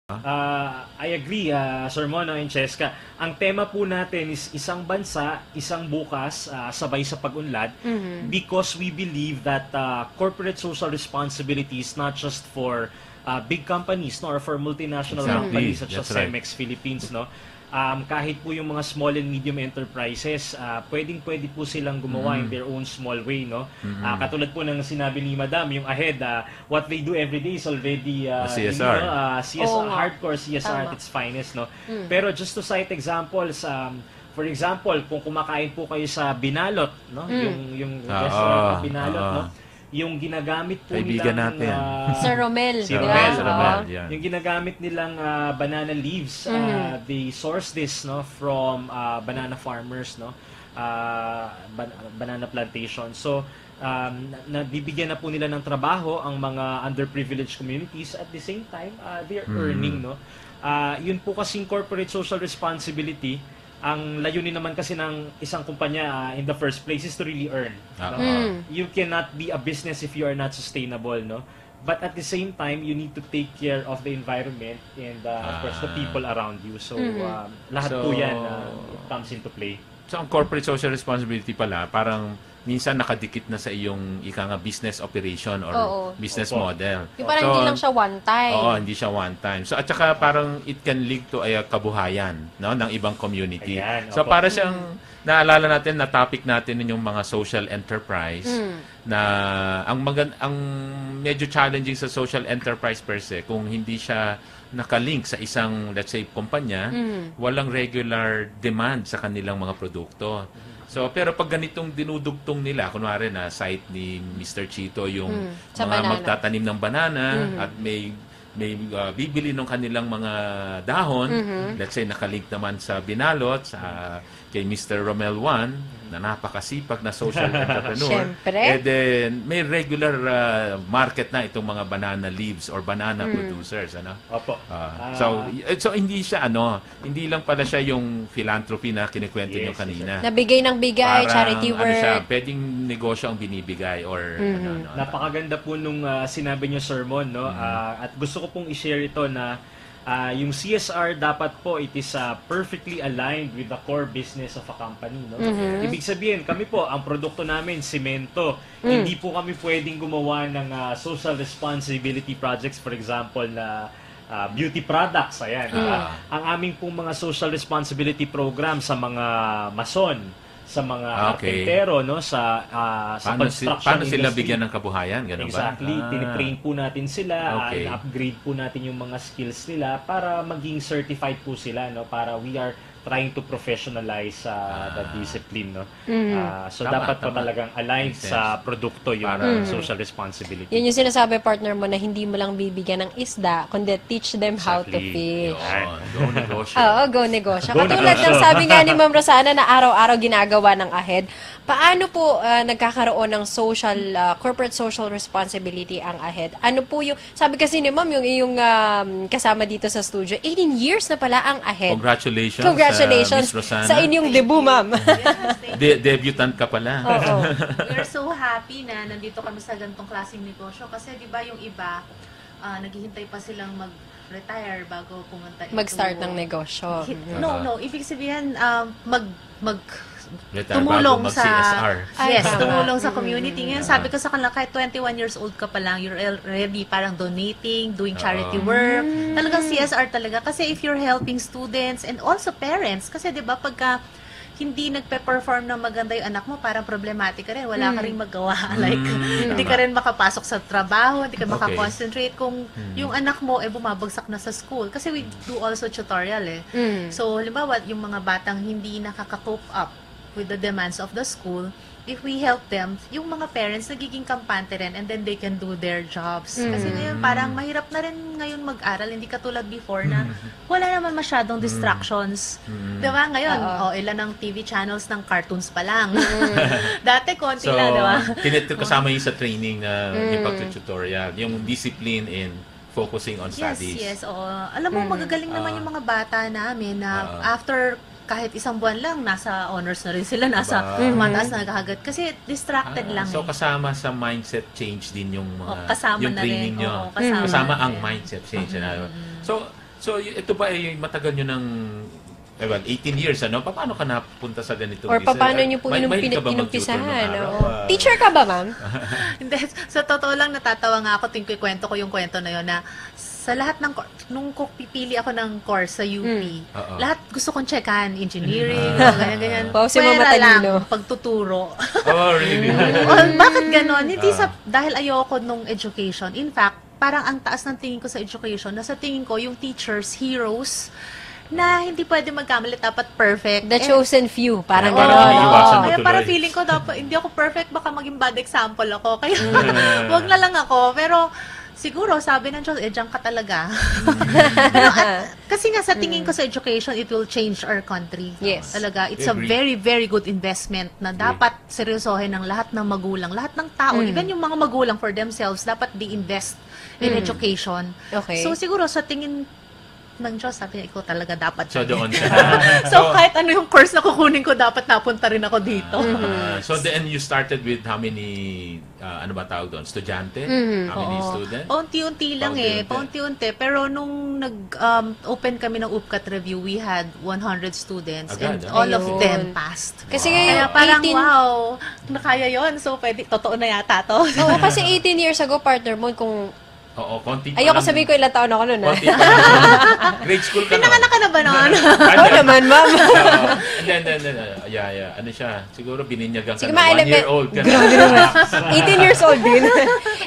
I agree, Sir Mono and Cheska. Ang tema po natin is isang bansa, isang bukas, sabay sa pag-unlad, because we believe that corporate social responsibility is not just for big companies, nor for multinational companies such as Cemex Philippines, no? Kahit po yung mga small and medium enterprises, pwedeng-pwede po silang gumawa in their own small way, no? Katulad po ng sinabi ni Madam, yung AHED, what they do every day is already CSR. CSR, hardcore CSR at its finest, no? Pero just to cite examples, for example, kung kumakain po kayo sa Binalot, no? Yung restaurant na Binalot, no? Yung ginagamit po Kaibigan nilang natin. Sir Romel. Si Romel, yeah. yung ginagamit nilang banana leaves, they source this, no, from banana farmers, no, banana plantation. So nabibigyan na po nila ng trabaho ang mga underprivileged communities, at the same time they're earning, no. Yun po kasing corporate social responsibility. Ang layunin naman kasi ng isang kumpanya in the first place is to really earn. You cannot be a business if you are not sustainable, no? But at the same time, you need to take care of the environment and of course the people around you. So lahat po yan it comes into play. So ang corporate social responsibility pala, parang minsan nakadikit na sa iyong business operation or business model. Yung parang hindi lang siya one time. Oo, hindi siya one time. So at saka parang it can lead to ay kabuhayan, no, ng ibang community. Ayan, so para siyang naalala natin na topic natin yung mga social enterprise na ang medyo challenging sa social enterprise per se kung hindi siya nakalink sa isang, let's say, kumpanya, walang regular demand sa kanilang mga produkto. So, pero pag ganitong dinudugtong nila, kunwari na site ni Mr. Chito yung mga magtatanim ng banana at may bibili ng kanilang mga dahon, let's say nakalink naman sa Binalot, kay Mr. Romel Juan, na napakasipag na social entrepreneur. Siyempre. Then, may regular market na itong mga banana leaves or banana producers. Ano? Opo. So, hindi siya, hindi lang pala siya yung philanthropy na kinikwento nyo kanina. Nabigay ng bigay, charity work. Siya, pwedeng negosyo ang binibigay or Napakaganda po nung sinabi niyo, Sermon, no? At gusto ko pong i-share ito na yung CSR dapat po it is perfectly aligned with the core business of a company, no? Ibig sabihin, kami po, ang produkto namin, simento. Hindi po kami pwedeng gumawa ng social responsibility projects, for example, na beauty products, ayan. Ang aming pong mga social responsibility program sa mga mason, sa mga karpentero, no, sa construction paano industry. Sila bigyan ng kabuhayan, ganun Exactly. ba? Tinitrain po natin sila, upgrade po natin yung mga skills nila para maging certified po sila, no, para we are trying to professionalize the discipline, no. So dapat po talagang aligned sa produkto yung social responsibility. Yun yung sinasabi, partner mo, na hindi mo lang bibigyan ng isda, kundi teach them how to fish. Go negosyo. Oo, go negosyo. Katulad ng sabi nga ni Ma'am Rosana na araw-araw ginagawa ng AHED, paano po nagkakaroon ng corporate social responsibility ang AHED? Ano po yung, sabi kasi ni Ma'am, yung iyong kasama dito sa studio, 18 years na pala ang AHED. Congratulations Miss Rosana. Sa inyong debut, Ma'am. Debutant ka pala. We're so happy na nandito kami sa ganitong klaseng negosyo kasi 'di ba yung iba naghihintay pa silang mag-retire bago pumunta Mag-start ng negosyo. No, ibig sabihin Retire tumulong bago sa mag-CSR. tumulong sa community. Ngayon sabi ko sa kanila, kahit 21 years old ka pa lang, you're already parang donating, doing charity work. Talagang CSR talaga. Kasi if you're helping students and also parents, kasi 'di ba pagka hindi nagpe-perform ng maganda yung anak mo, parang problematic ka rin. Wala ka rin magawa. Like, hindi ka rin makapasok sa trabaho, hindi ka makakoncentrate kung yung anak mo bumabagsak na sa school. Kasi we do also tutorial So, halimbawa, yung mga batang hindi nakaka-cope up with the demands of the school, if we help them, yung mga parents nagiging kampante rin and then they can do their jobs. Kasi ngayon parang mahirap na rin ngayon mag-aral, hindi katulad before na wala naman masyadong distractions. Diba? Ngayon, ilan ang TV channels ng cartoons pa lang. Dati konti lang, diba? Kasama yung sa training na yung pag-tutorial, yung discipline in focusing on studies. Yes. Alam mo, magagaling naman yung mga bata namin na after kahit isang buwan lang, nasa honors na rin sila, nasa mataas na naghahagat. Kasi distracted lang So, kasama sa mindset change din yung mga kasama yung na training rin. nyo. Kasama Kasama ang mindset change. So, So, ito ba ay matagal nyo ng 18 years, ano? Paano ka napunta sa ganitong Or business? paano niyo po Mahilig ka ba mag-tutor inumpisahan? nung araw? Oo. Teacher ka ba, ma'am? Hindi, sa totoo lang natatawa nga ako tuwing kwento ko yung kwento na yun na sa lahat ng nung pipili ako ng course sa UP, Oo. lahat gusto kong checkan, engineering, ganyan. Wow, si Mama Pwera lang, Talino. pagtuturo. Oh, really? Bakit ganon? Hindi dahil ayoko nung education. In fact, parang ang taas ng tingin ko sa education, nasa tingin ko yung teachers, heroes, na hindi pwede magkamali, dapat perfect. The chosen few. Parang Parang gano'n. iniiwasan mo Kaya tuloy. parang feeling ko dapat hindi ako perfect, baka maging bad example ako. Kaya wag na lang ako. Pero siguro sabi ng Diyos, diyan ka talaga. Pero kasi nga sa tingin ko sa education, it will change our country. Yes. Talaga, it's a Agree. very, very good investment na dapat seryosohin ng lahat ng magulang, lahat ng tao, even yung mga magulang for themselves, dapat they invest in education. Okay. So siguro sa tingin ng Diyos, sabi niya, ikaw talaga dapat. So, doon siya. So, kahit ano yung course na kukunin ko, dapat napunta rin ako dito. So, then you started with how many, ano ba tawag doon? Estudyante? How many Oo. students? Paunti-unti lang paunti-unti. Pero nung nag-open kami ng UPCAT review, we had 100 students Agad, and all of Ayun. them passed. Kasi Kaya ngayon, parang, 18 wow, nakaya yon. So, pwede, totoo na yata to. Oo, kasi 18 years ago, partner mo, kung... Oo, konti pa Ayoko lang. sabihin ko ilang taon ako nun, ha? Konti pa lang. Grade school ka Pinanganak ka na ba noon? Oo naman, ma'am. Then, yeah. Ano siya? Siguro bininyagan ka Sige, na. 1 year old ka na. 18 years old din.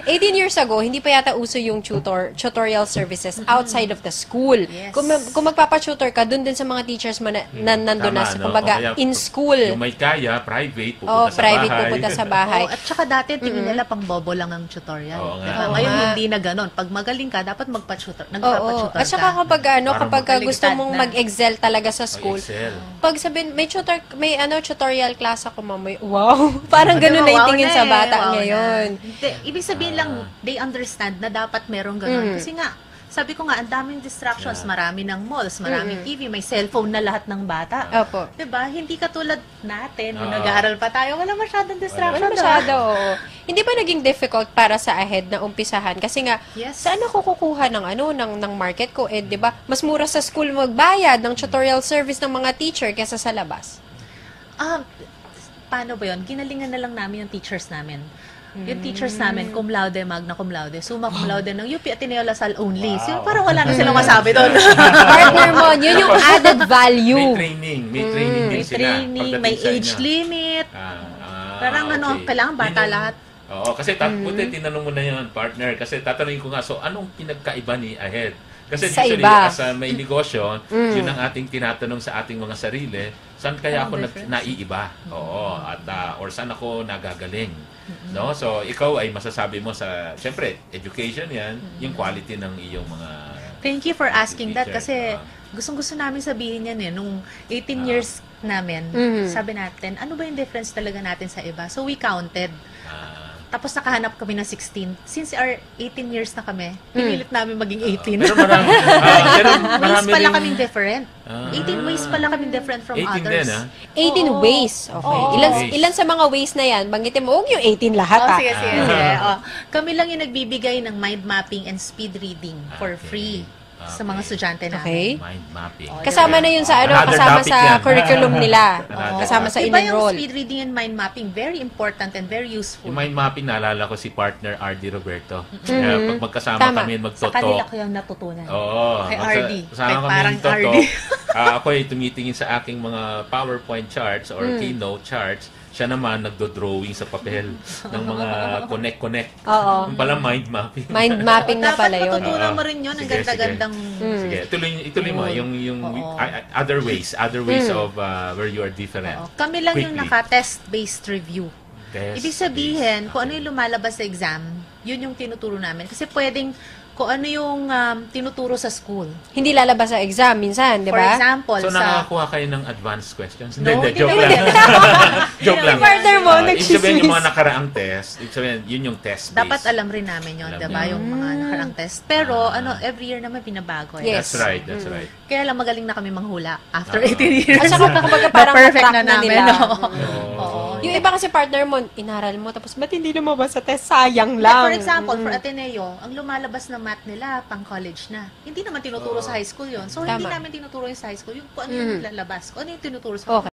18 years ago, hindi pa yata uso yung tutorial services outside of the school. Yes. Kung magpapa-tutor ka, dun din sa mga teachers mo na nandun na, Tama, no? kumbaga, O kaya, in school. Yung may kaya, private, Oh, pupunta sa private bahay. pupunta sa bahay. At saka dati, tingin nila pang bobo lang ang tutorial. Oo nga. Diba? Oo Ngayon, nga. hindi na ganun. Pag magaling ka, dapat Oo. nagpapa-tutor At saka ka. kapag Parang kapag gusto magaling mong na. mag-excel talaga sa school, Excel. pag sabihin, may tutorial class ako, ma'am. Wow. Parang ganun na yung Wow tingin na sa eh, bata wow ngayon. na. Hindi, ibig sabihin lang, they understand na dapat merong ganun. Kasi nga, sabi ko nga, ang daming distractions, marami ng malls, maraming TV, may cellphone na lahat ng bata. Opo. Diba? Hindi katulad natin, nung nag-aaral pa tayo, wala masyadong distraction. Wala masyado, oo. Hindi ba naging difficult para sa AHED na umpisahan? Kasi nga, Yes. saan ako kukuha ng market ko? Eh, di ba, mas mura sa school magbayad ng tutorial service ng mga teacher kesa sa labas. Paano ba yun? Ginalingan na lang namin yung teachers namin. Yung teachers namin, cum laude, magna cum laude, summa cum laude ng UP Ateneo Lasal only. So, parang wala na silang masabi doon. Partner mo, yun yung added value. May training din May sila. training, pagdating may sa age inyo. limit. Parang Okay. kailangan bata Yun yung- lahat. Oo, kasi buti tinanong mo na yun, partner. Kasi tatanungin ko nga, so anong pinagkaiba ni AHED? Kasi Sa usually, iba. as a may negosyo, yun ang ating tinatanong sa ating mga sarili, saan kaya ako naiiba? Oo, at or saan ako nagagaling? No? So, ikaw ay masasabi mo sa, syempre, education yan, yung quality ng iyong mga... Thank you for asking that teachers. kasi gustong-gusto namin sabihin yan eh. Nung 18 years namin, sabi natin, ano ba yung difference talaga natin sa iba? So we counted. Tapos nakahanap kami ng 16. Since our 18 years na kami, pinilit namin maging 18. Pero marami, pero ways marami pala rin- kaming different. 18 ways pala kaming different from 18 others. din, 18 Oo. ways. Okay. Oo. Ilan sa mga ways na yan? Banggitin mo, huwag yung 18 lahat, Oh, ha? sige. Kami lang yung nagbibigay ng mind mapping and speed reading for Okay. free sa mga estudyante namin. Okay. Mind mapping. Kasama na yun sa Another kasama topic sa yan. curriculum nila. Another Kasama sa Iba yung in-enroll. speed reading and mind mapping, very important and very useful. Yung mind mapping, naalala ko si partner RD Roberto. Kaya pag magkasama Tama. kami Sa magtoto. kanila ko yung natutunan. Oo. Kay RD. Kasama Kay kami parang magtoto. RD. Ako ay tumitingin sa aking mga PowerPoint charts or keynote charts. Siya naman nagdo-drawing sa papel ng mga connect-connect. Oo. Yung pala mind mapping. Mind mapping na Dapat pala yun. matutunan mo rin yun. Ang Sige, ganda-gandang... Sige, ituloy mo yung Oo. other ways of where you are different. Oo. Kami lang yung Quickly. naka-test-based review. Test Ibig sabihin, based. kung ano yung lumalabas sa exam, yun yung tinuturo namin. Kasi pwedeng, kung ano yung tinuturo sa school. Hindi lalabas sa exam minsan, di For ba? example, So, sa... nakakuha kayo ng advanced questions? No, Hindi, hindi joke naman. lang. Joke lang. Partner mo, Ibig sabihin yung mga nagchismis. nakaraang test, ibig sabihin, yun yung test based. Dapat alam rin namin yun, Alam diba? niyo. Yung mga nakarang test. Pero, every year naman binabago. Yes. That's right, that's right. Kaya lang magaling na kami manghula after 18 years. At saka kumbaga parang Na-perfect na-track na namin, nila. no? Oo. Oo. Yung iba kasi partner mo, inaral mo, tapos ba't hindi lumabas sa test? Sayang lang. For example, for Ateneo, ang lumalabas na math nila, pang college na. Hindi naman tinuturo sa high school yon. So, hindi Tama. namin tinuturo yung sa high school. Yung kung ano yung lalabas, kung ano yung tinuturo sa Okay.